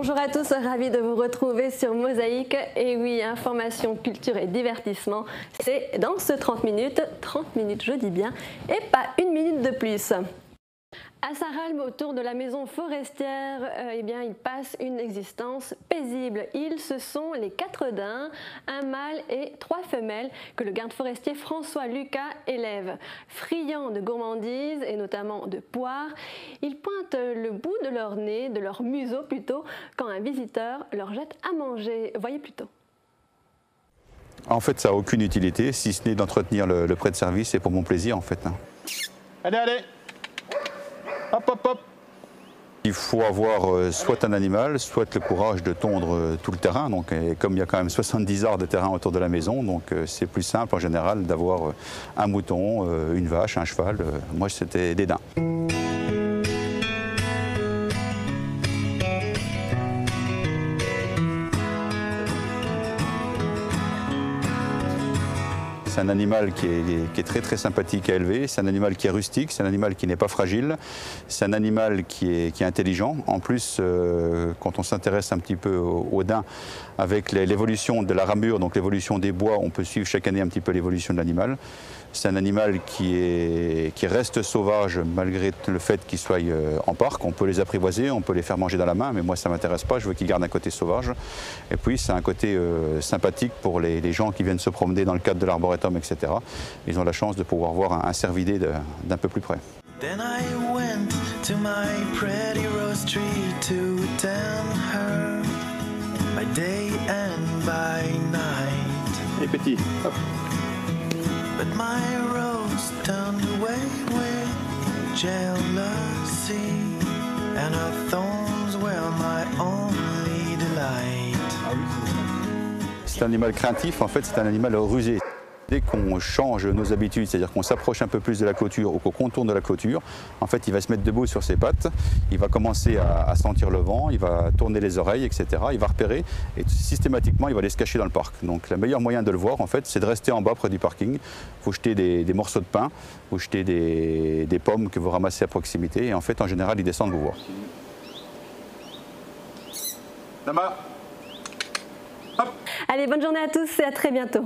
Bonjour à tous, ravi de vous retrouver sur Mosaïque. Et oui, information, culture et divertissement, c'est dans ce 30 minutes je dis bien, et pas une minute de plus. À Saralme, autour de la maison forestière, ils passent une existence paisible. Ils, ce sont les 4 daims, un mâle et 3 femelles que le garde forestier François Lucas élève. Friands de gourmandises et notamment de poires, ils pointent le bout de leur nez, de leur museau plutôt, quand un visiteur leur jette à manger. Voyez plutôt. En fait, ça n'a aucune utilité, si ce n'est d'entretenir le prêt de service et pour mon plaisir en fait. Allez, allez! Hop, hop, hop. Il faut avoir soit un animal, soit le courage de tondre tout le terrain. Donc, comme il y a quand même 70 arts de terrain autour de la maison, donc c'est plus simple en général d'avoir un mouton, une vache, un cheval. Moi, c'était des daims. C'est un animal qui est très très sympathique à élever, c'est un animal qui est rustique, c'est un animal qui n'est pas fragile, c'est un animal qui est intelligent. En plus, quand on s'intéresse un petit peu aux daims, avec l'évolution de la ramure, donc l'évolution des bois, on peut suivre chaque année un petit peu l'évolution de l'animal. C'est un animal qui reste sauvage malgré le fait qu'il soit en parc. On peut les apprivoiser, on peut les faire manger dans la main, mais moi ça ne m'intéresse pas, je veux qu'ils gardent un côté sauvage. Et puis c'est un côté sympathique pour les gens qui viennent se promener dans le cadre de l'arboretum, etc. Ils ont la chance de pouvoir voir un cervidé d'un peu plus près. Then I went to my pretty rose tree to tend her by day and by night. Les petits, hop. But my rose turned away with jealousy, and her thorns were my only delight. C'est un animal craintif, en fait c'est un animal rusé. Dès qu'on change nos habitudes, c'est-à-dire qu'on s'approche un peu plus de la clôture ou qu'on contourne de la clôture, en fait, il va se mettre debout sur ses pattes, il va commencer à sentir le vent, il va tourner les oreilles, etc. Il va repérer et systématiquement, il va aller se cacher dans le parc. Donc, le meilleur moyen de le voir, en fait, c'est de rester en bas près du parking. Vous jetez des morceaux de pain, vous jetez des pommes que vous ramassez à proximité et en fait, en général, ils descendent vous voir. Allez, bonne journée à tous et à très bientôt.